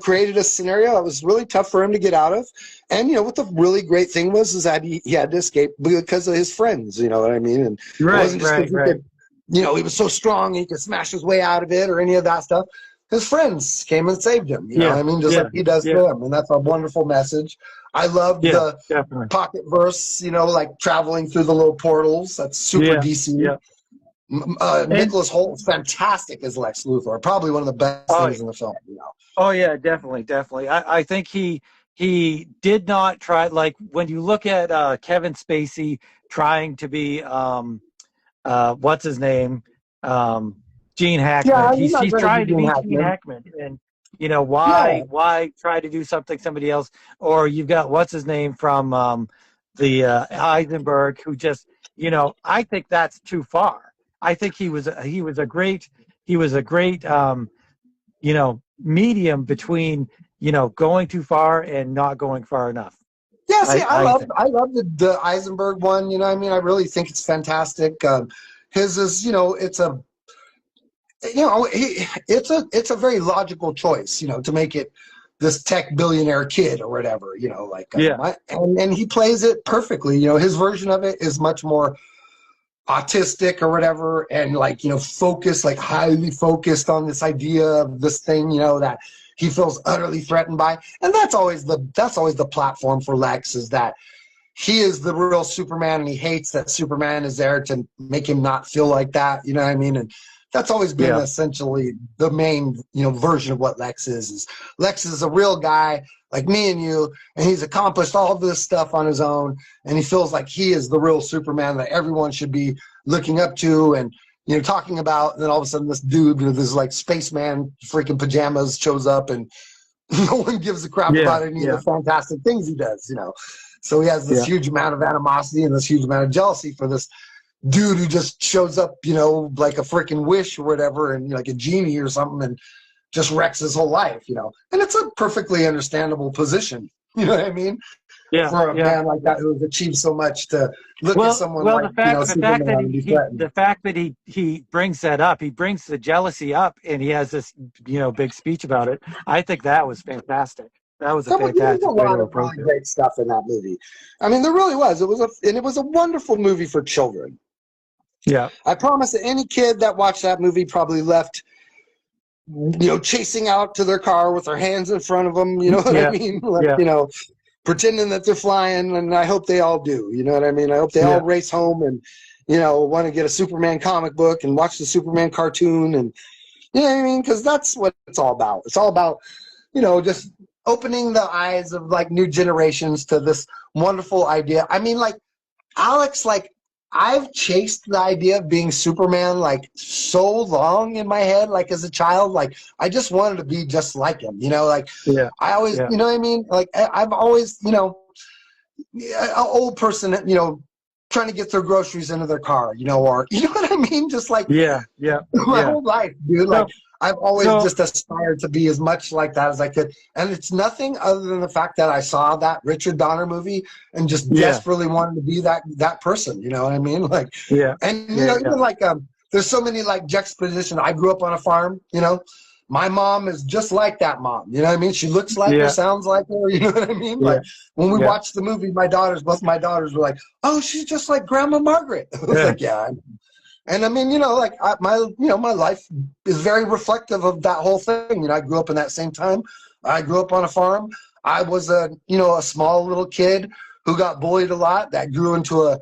created a scenario that was really tough for him to get out of. And, what the really great thing was that he had to escape because of his friends. You know what I mean? And it wasn't just could, he was so strong he could smash his way out of it or any of that stuff. His friends came and saved him. You know what I mean? Just like he does for them. And that's a wonderful message. I love the pocket verse, like traveling through the little portals. That's super DC. Nicholas Holt's fantastic as Lex Luthor. Probably one of the best things in the film. Oh yeah, definitely. I think he did not try, like, when you look at Kevin Spacey trying to be what's his name, Gene Hackman. He's trying to be Gene Hackman, and why try to do somebody else? Or you've got what's his name from the Eisenberg, who just I think that's too far. I think he was a great medium between going too far and not going far enough. Yeah, see, I love the Eisenberg one. I really think it's fantastic. His is it's a very logical choice, to make it this tech billionaire kid or whatever, and he plays it perfectly. His version of it is much more autistic or whatever, and focused, like highly focused on this idea of this thing, that he feels utterly threatened by. And that's always the platform for Lex, is that he is the real Superman, and he hates that Superman is there to make him not feel like that. You know what I mean? And that's always been essentially the main, version of what Lex is Lex is a real guy like me and you, and he's accomplished all of this stuff on his own, and he feels like he is the real Superman that everyone should be looking up to. And, talking about, and then all of a sudden this dude with his like spaceman freaking pajamas shows up, and no one gives a crap about any of the fantastic things he does, So he has this huge amount of animosity and this huge amount of jealousy for this dude who just shows up, like a freaking wish or whatever, and like a genie or something, and just wrecks his whole life, And it's a perfectly understandable position, you know what I mean? Yeah, for a man like that who has achieved so much to look at someone like the fact that he brings that up, he brings the jealousy up, and he has this big speech about it. I think that was fantastic. That was a fantastic way to approach it. Great stuff in that movie. I mean, there really was. It was a wonderful movie for children. Yeah, I promise that any kid that watched that movie probably left, chasing out to their car with their hands in front of them. You know what I mean? Like, pretending that they're flying, and I hope they all do. You know what I mean? I hope they all race home and, want to get a Superman comic book and watch the Superman cartoon, and you know what I mean? Because that's what it's all about. It's all about, just opening the eyes of like new generations to this wonderful idea. I mean, like Alex, like I've chased the idea of being Superman like so long in my head, like as a child, like I just wanted to be just like him, like I always, you know what I mean? Like I've always, an old person, trying to get their groceries into their car, or, you know what I mean? Just like, my whole life, dude, like I've always just aspired to be as much like that as I could. And it's nothing other than the fact that I saw that Richard Donner movie and just desperately wanted to be that person, you know what I mean? Like, and, even like, there's so many like juxtaposition. I grew up on a farm, my mom is just like that mom, you know what I mean? She looks like her, sounds like her, you know what I mean? Like when we watched the movie, both my daughters were like, oh, she's just like Grandma Margaret. I was like, yeah. And I mean, like my life is very reflective of that whole thing. I grew up in that same time. I grew up on a farm. I was a small little kid who got bullied a lot, that grew into a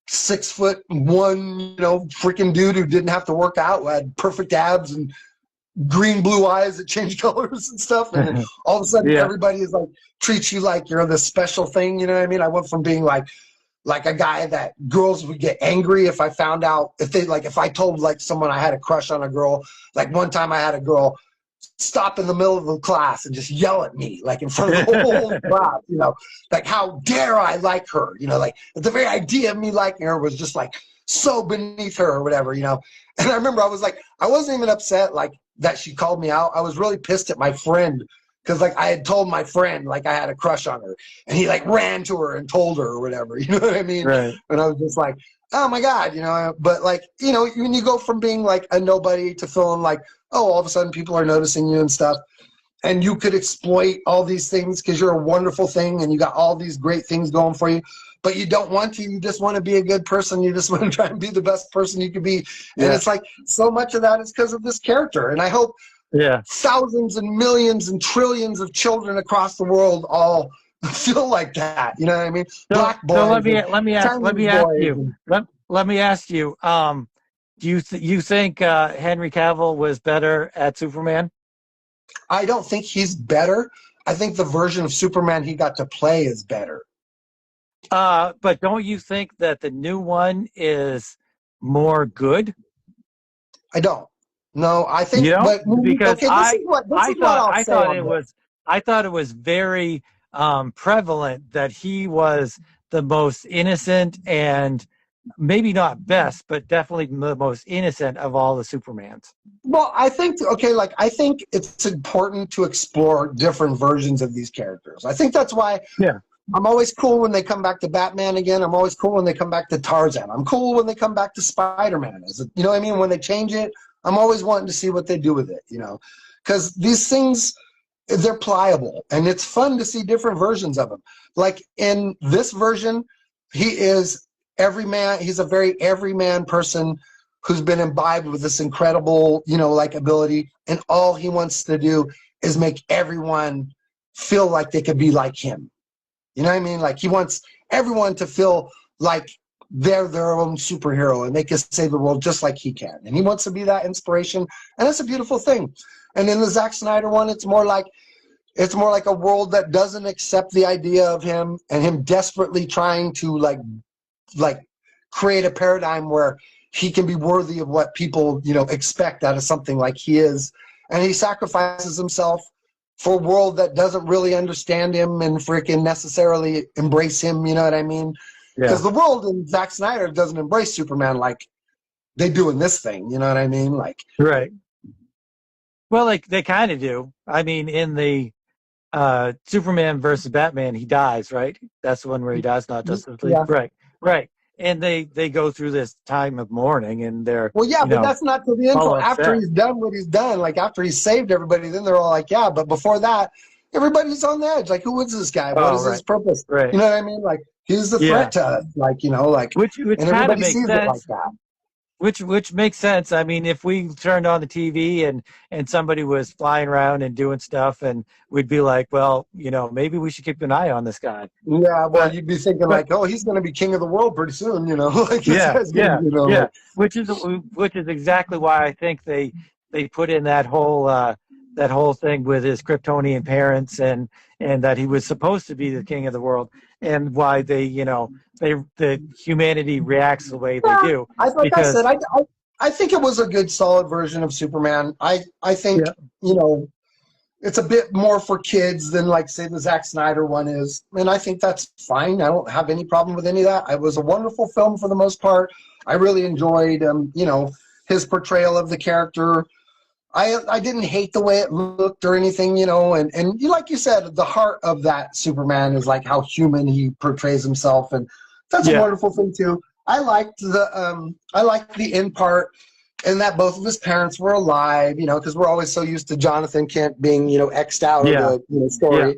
6'1", freaking dude who didn't have to work out, who had perfect abs and green blue eyes that change colors and stuff. And all of a sudden everybody is like, treats you like you're this special thing. You know what I mean? I went from being like a guy that girls would get angry if I found out, if I told like someone I had a crush on a girl. Like one time I had a girl stop in the middle of the class and just yell at me, like in front of the whole class, like how dare I like her, like the very idea of me liking her was just like so beneath her or whatever, And I remember I was like, I wasn't even upset like that she called me out. I was really pissed at my friend, because like I had told my friend like I had a crush on her, and he like ran to her and told her or whatever, you know what I mean? Right. And I was just like, oh my God, but like, when you go from being like a nobody to feeling like, oh, all of a sudden people are noticing you and stuff, and you could exploit all these things because you're a wonderful thing and you got all these great things going for you, but you don't want to. You just want to be a good person. You just want to try and be the best person you can be. And it's like so much of that is because of this character. And I hope thousands and millions and trillions of children across the world all feel like that. You know what I mean? Black boys. So let me ask you. Do you think Henry Cavill was better at Superman? I don't think he's better. I think the version of Superman he got to play is better. But don't you think that the new one is more good? I don't. No, I think because okay, I thought it was very prevalent that he was the most innocent and maybe not best, but definitely the most innocent of all the Supermans. Well, I think it's important to explore different versions of these characters. I think that's why I'm always cool when they come back to Batman again. I'm always cool when they come back to Tarzan. I'm cool when they come back to Spider-Man. You know what I mean? When they change it, I'm always wanting to see what they do with it, because these things, they're pliable, and it's fun to see different versions of them. Like in this version, he is everyman. He's a very everyman person who's been imbibed with this incredible, like ability, and all he wants to do is make everyone feel like they could be like him. You know what I mean? Like he wants everyone to feel like they're their own superhero and they can save the world just like he can. And he wants to be that inspiration, and that's a beautiful thing. And in the Zack Snyder one, it's more like a world that doesn't accept the idea of him and him desperately trying to like create a paradigm where he can be worthy of what people, expect out of something like he is. And he sacrifices himself for a world that doesn't really understand him and freaking necessarily embrace him. You know what I mean? Because the world in Zack Snyder doesn't embrace Superman like they do in this thing. You know what I mean? Like, right. Well, like they kind of do. I mean, in the Superman versus Batman, he dies, right? That's the one where he dies, not Justice League. yeah. Right, right. And they go through this time of mourning, and they're Well, yeah, but that's not till the end. all Till after upset. he's done what he's done, like after he's saved everybody, then they're all like, yeah. But before that, everybody's on the edge. Like, who is this guy? What is his purpose? Right. You know what I mean? Like, he's the threat to us. Like, which and kind of everybody makes sees sense. it like that. Which makes sense. I mean, if we turned on the TV and somebody was flying around and doing stuff, and we'd be like, well, maybe we should keep an eye on this guy. Yeah, well, you'd be thinking like, oh, he's going to be king of the world pretty soon, like this guy's gonna, Like, which is exactly why I think they put in that whole thing with his Kryptonian parents and that he was supposed to be the king of the world, and why the humanity reacts the way they do. Like I said, I think it was a good, solid version of Superman. I think it's a bit more for kids than, like, say, the Zack Snyder one is. And I think that's fine. I don't have any problem with any of that. It was a wonderful film for the most part. I really enjoyed, his portrayal of the character. I didn't hate the way it looked or anything, and like you said, the heart of that Superman is like how human he portrays himself. And that's a wonderful thing too. I liked the end part, and that both of his parents were alive, because we're always so used to Jonathan Kent being, X'd out of the story. Yeah.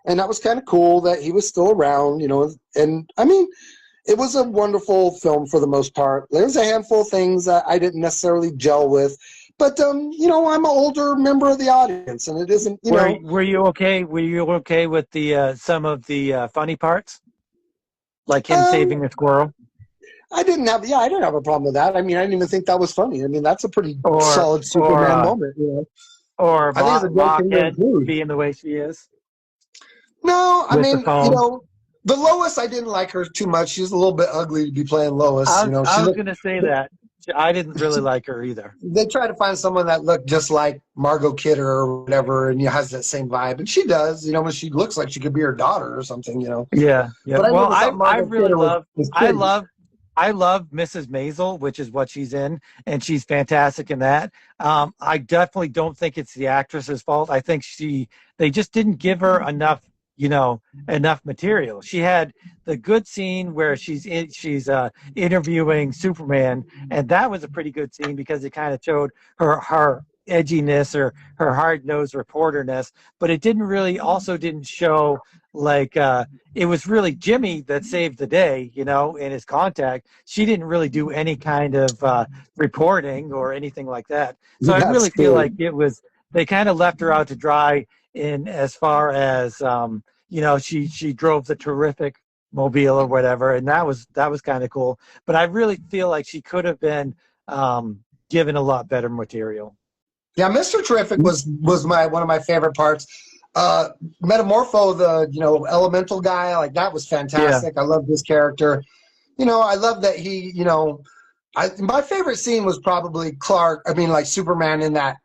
And that was kind of cool that he was still around, and I mean, it was a wonderful film for the most part. There's a handful of things that I didn't necessarily gel with, but, I'm an older member of the audience, and it isn't, Were you okay? Were you okay with the some of the funny parts? Like him saving a squirrel? I didn't have a problem with that. I mean, I didn't even think that was funny. I mean, that's a pretty solid Superman moment. Or I think it's a great thing to include. Being the way she is. No, I mean, the Lois, I didn't like her too much. She's a little bit ugly to be playing Lois. I was going to say that. I didn't really like her either. They try to find someone that looked just like Margot Kidder or whatever, and has that same vibe, and she does. When she looks like she could be her daughter or something. Yeah. But I really love. I love Mrs. Maisel, which is what she's in, and she's fantastic in that. I definitely don't think it's the actress's fault. I think they just didn't give her enough material. She had the good scene where she's interviewing Superman, and that was a pretty good scene because it kind of showed her edginess or her hard-nosed reporterness, but it didn't show like it was really Jimmy that saved the day, in his contact. She didn't really do any kind of reporting or anything like that. So I really feel like they kind of left her out to dry in as far as she drove the terrific mobile or whatever, and that was kind of cool. But I really feel like she could have been given a lot better material. Yeah, Mr. Terrific was one of my favorite parts. Metamorpho, the elemental guy, like that was fantastic. I loved his character. I love that he, my favorite scene was probably Superman in that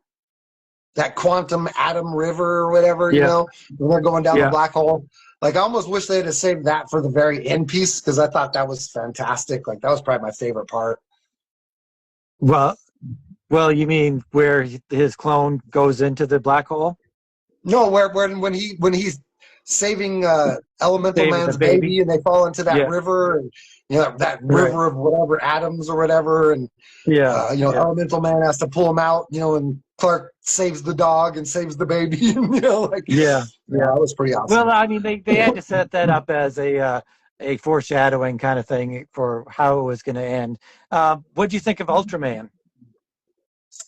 quantum atom river or whatever, when they're going down the black hole. Like, I almost wish they'd have saved that for the very end piece, because I thought that was fantastic. Like, that was probably my favorite part. Well, you mean where his clone goes into the black hole? No, when he's saving Elemental Man's baby, and they fall into that river, and that river of whatever atoms or whatever, and Elemental Man has to pull him out, and Clark saves the dog and saves the baby, that was pretty awesome. Well, I mean, they had to set that up as a foreshadowing kind of thing for how it was going to end. What do you think of Ultraman?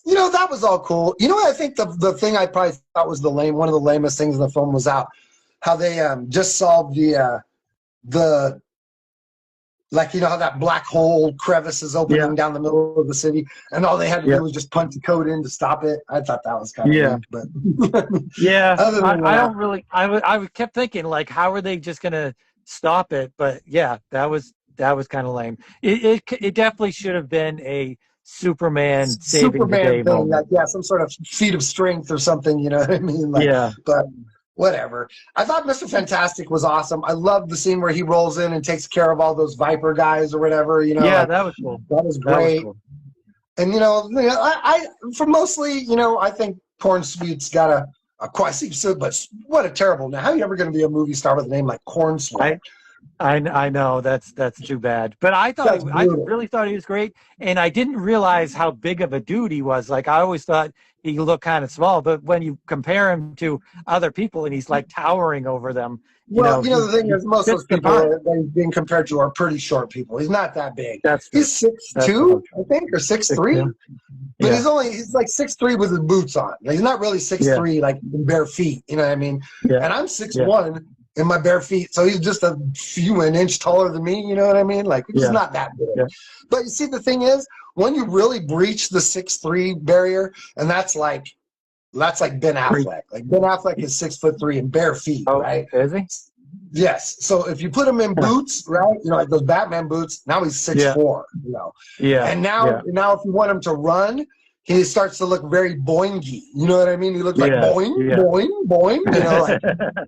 That was all cool. I think the thing I probably thought was one of the lamest things in the film was how they just solved the how that black hole crevice is opening down the middle of the city, and all they had to do was just punch a code in to stop it. I thought that was kind of weak, but other than that, I don't really. I kept thinking, like, how are they just gonna stop it? But that was kind of lame. It definitely should have been a Superman saving the Superman day thing, moment. like, some sort of feat of strength or something, you know what I mean? Like, Yeah, but whatever. I thought Mr. Fantastic was awesome. I love the scene where he rolls in and takes care of all those Viper guys or whatever, yeah, like, that was cool. that was That was great. cool. And, I for mostly, I think Corn Sweet's got a quite so, but what a terrible name. How are you ever going to be a movie star with a name like Corn Sweet? I know that's too bad, but I That's brutal. really thought he was great, and I didn't realize how big of a dude he was. Like I always thought he looked kind of small, but when you compare him to other people, and he's like towering over them, Well, the thing he is, most of fits those the people part. that he's being compared to are pretty short people. He's not that big. That's true. He's six That's two, true. I think, or 6'3". Yeah. But Yeah. he's like 6'3" with his boots on. Like, he's not really 6'3", like in bare feet. You know what I mean? Yeah. And I'm 6'1" in my bare feet, so he's just an inch taller than me. You know what I mean? Like, he's not that big. Yeah. But you see, the thing is, when you really breach the 6'3" barrier, and that's like Ben Affleck. Like, Ben Affleck is 6'3" in bare feet, Oh, right? is he? Yes. So if you put him in boots, right? Like those Batman boots, now he's 6'4", Yeah. And now if you want him to run, he starts to look very boingy. You know what I mean? He looks like boing, boing, boing, like,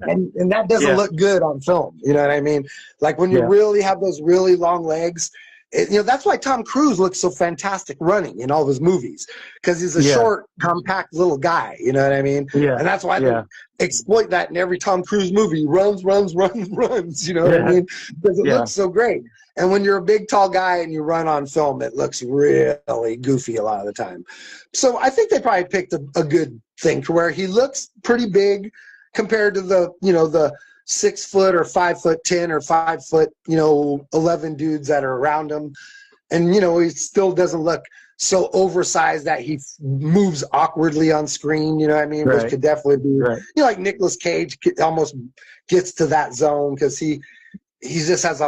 and that doesn't look good on film. You know what I mean? Like when you really have those really long legs, that's why Tom Cruise looks so fantastic running in all of his movies, because he's a short, compact little guy. You know what I mean? Yeah. And that's why they exploit that in every Tom Cruise movie. He runs. You know what I mean? Because it looks so great. And when you're a big, tall guy and you run on film, it looks really goofy a lot of the time. So I think they probably picked a good thing to where he looks pretty big compared to the 6 foot or 5'10" or 5 foot, 11 dudes that are around him. And, he still doesn't look so oversized that he moves awkwardly on screen, you know what I mean? Right. Which could definitely be, like Nicolas Cage almost gets to that zone because he just has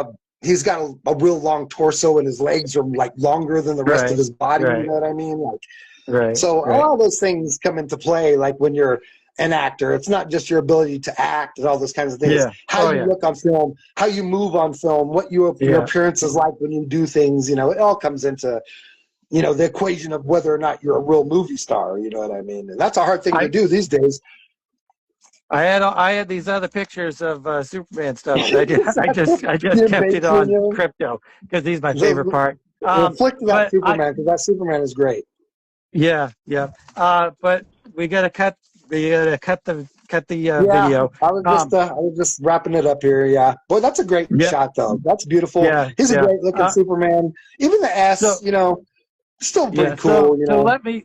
he's got a real long torso and his legs are like longer than the rest of his body, you know what I mean? Like, so all those things come into play, like when you're an actor. It's not just your ability to act and all those kinds of things. Yeah. How you look on film, how you move on film, what your appearance is like when you do things, it all comes into, the equation of whether or not you're a real movie star, you know what I mean? And that's a hard thing to do these days. I had these other pictures of Superman stuff. I just kept it on crypto because he's my favorite part. Flick to that Superman, because that Superman is great. Yeah. But we gotta cut the video. I was just wrapping it up here. Yeah, boy, that's a great shot though. That's beautiful. Yeah, he's a great looking Superman. Even the S, still pretty cool. So let me.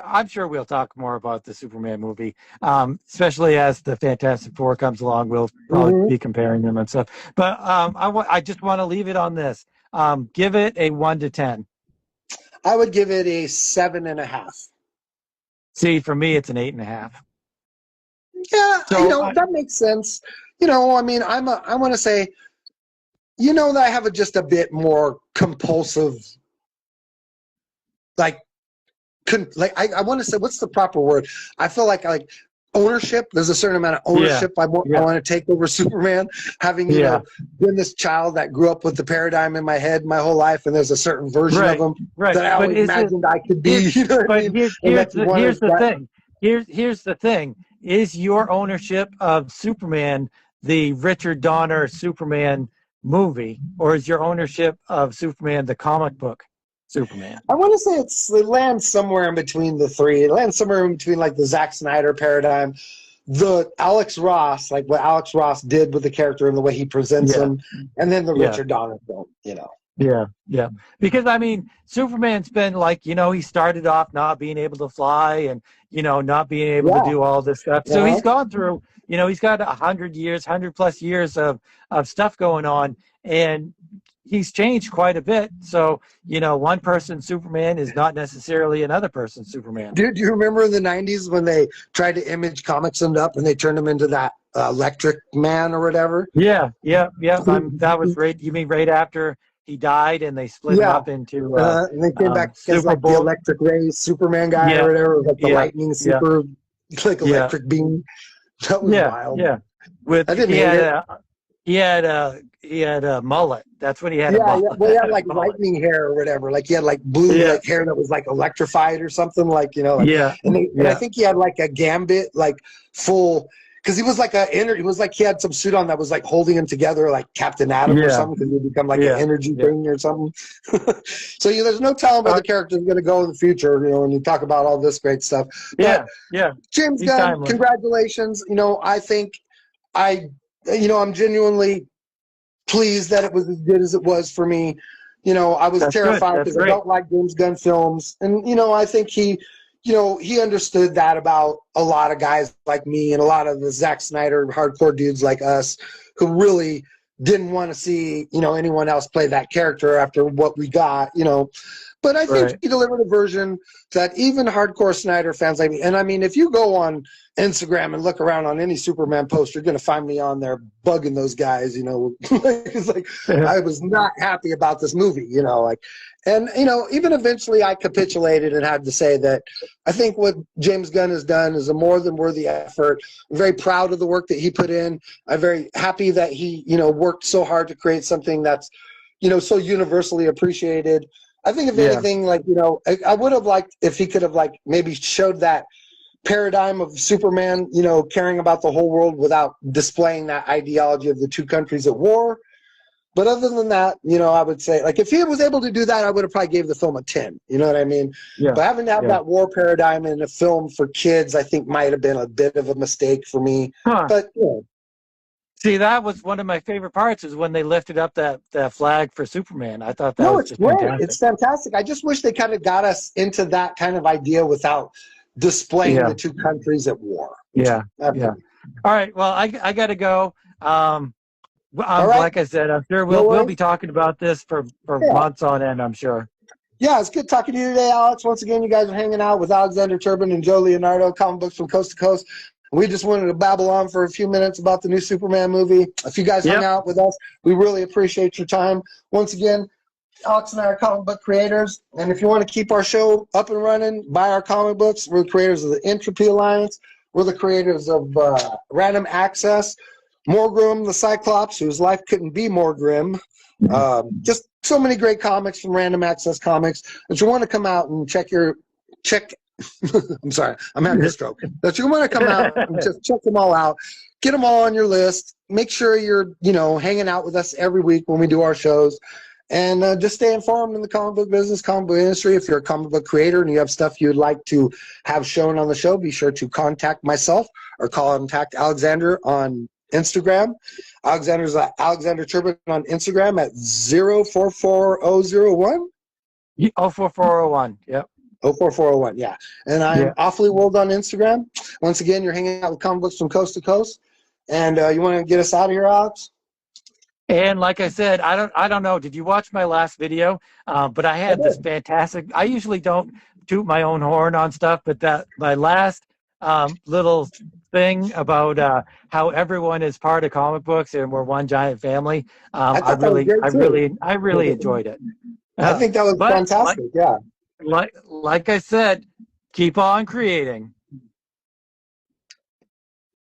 I'm sure we'll talk more about the Superman movie, especially as the Fantastic Four comes along. We'll probably be comparing them and stuff. But I just want to leave it on this. Give it a 1 to 10. I would give it a 7.5. See, for me, it's an 8.5. Yeah, so, that makes sense. I mean, I want to say, that I have just a bit more compulsive, I want to say, what's the proper word? I feel like ownership. There's a certain amount of ownership I want to take over Superman, having been this child that grew up with the paradigm in my head my whole life, and there's a certain version of him that I always imagined I could be. Here's the thing. Here's the thing. Is your ownership of Superman the Richard Donner Superman movie, or is your ownership of Superman the comic book Superman? I want to say it lands somewhere in between the three. It lands somewhere in between the Zack Snyder paradigm, the Alex Ross, like what Alex Ross did with the character and the way he presents him, and then the Richard Donner film, Yeah. Because, I mean, Superman's been he started off not being able to fly and, not being able to do all this stuff. So he's gone through, he's got 100 plus years of stuff going on, and he's changed quite a bit. So, one person's Superman is not necessarily another person's Superman. Do you remember in the 90s when they tried to image comics up and they turned him into that Electric Man or whatever? Yeah. That was right. You mean right after he died and they split him up into and they came back as the Electric Ray Superman guy or whatever, the lightning super electric beam. That was wild. Yeah. I didn't hate it. he had a mullet. That's when he had a Yeah, yeah. mullet. Well, he had like mullet. lightning hair or whatever. Like he had like blue Yeah, like hair that was like electrified or something. Like like, yeah, and I yeah, think he had like a gambit like full because he was like he was like he had some suit on that was like holding him together like Captain Atom or yeah, something because he become like an yeah, energy yeah. thing or something. So there's no telling where Uh, the character is going to go in the future. When you talk about all this great stuff. But yeah, yeah. James He's Gunn, timeless. congratulations. I think I I'm genuinely pleased that it was as good as it was for me. I was That's good. terrified That's because I great. don't like James Gunn films. And, I think he understood that about a lot of guys like me and a lot of the Zack Snyder hardcore dudes like us who really didn't want to see, anyone else play that character after what we got. But I think Right. he delivered a version that even hardcore Snyder fans like me, and I mean, if you go on Instagram and look around on any Superman post, you're going to find me on there bugging those guys. It's like I was not happy about this movie. And even eventually I capitulated and had to say that I think what James Gunn has done is a more than worthy effort. I'm very proud of the work that he put in. I'm very happy that he worked so hard to create something that's so universally appreciated. I think if Yeah. anything, like, I would have liked if he could have like maybe showed that paradigm of Superman, caring about the whole world without displaying that ideology of the two countries at war. But other than that, I would say like if he was able to do that, I would have probably gave the film a 10. You know what I mean? Yeah. But having to have Yeah. that war paradigm in a film for kids, I think might have been a bit of a mistake for me. Huh. But See, that was one of my favorite parts is when they lifted up that flag for Superman. I thought that no, was it's just great. fantastic. It's fantastic. I just wish they kind of got us into that kind of idea without displaying Yeah. the two countries at war. Yeah. That's Yeah. it. All right. Well, I got to go. All right. Like I said, I'm sure No we'll worries. be talking about this for Yeah. months on end. I'm sure. Yeah, it's good talking to you today, Alex. Once again, you guys are hanging out with Alexander Turbin and Joe Leonardo, comic books from coast to coast. We just wanted to babble on for a few minutes about the new Superman movie. If you guys hung out with us, we really appreciate your time. Once again, Alex and I are comic book creators, and if you want to keep our show up and running, buy our comic books. We're the creators of the Entropy Alliance. We're the creators of Random Access, Morgrim the Cyclops, whose life couldn't be more grim. Just so many great comics from Random Access Comics. If you want to come out and check I'm sorry, I'm having a stroke. If you want to come out and just check them all out, get them all on your list. Make sure you're, hanging out with us every week when we do our shows. And just stay informed in the comic book business, comic book industry. If you're a comic book creator and you have stuff you'd like to have shown on the show, be sure to contact myself or contact Alexander on Instagram. Alexander's Alexander Turbin on Instagram at 044001. 04401. Yep. 04401, yeah. And I'm Awfully World on Instagram. Once again, you're hanging out with comic books from coast to coast. And you want to get us out of here, Alex? And like I said, I don't know. Did you watch my last video? But I had this fantastic. I usually don't toot my own horn on stuff, but my last little thing about how everyone is part of comic books and we're one giant family. I really enjoyed it. I think that was fantastic. Yeah. Like I said, keep on creating.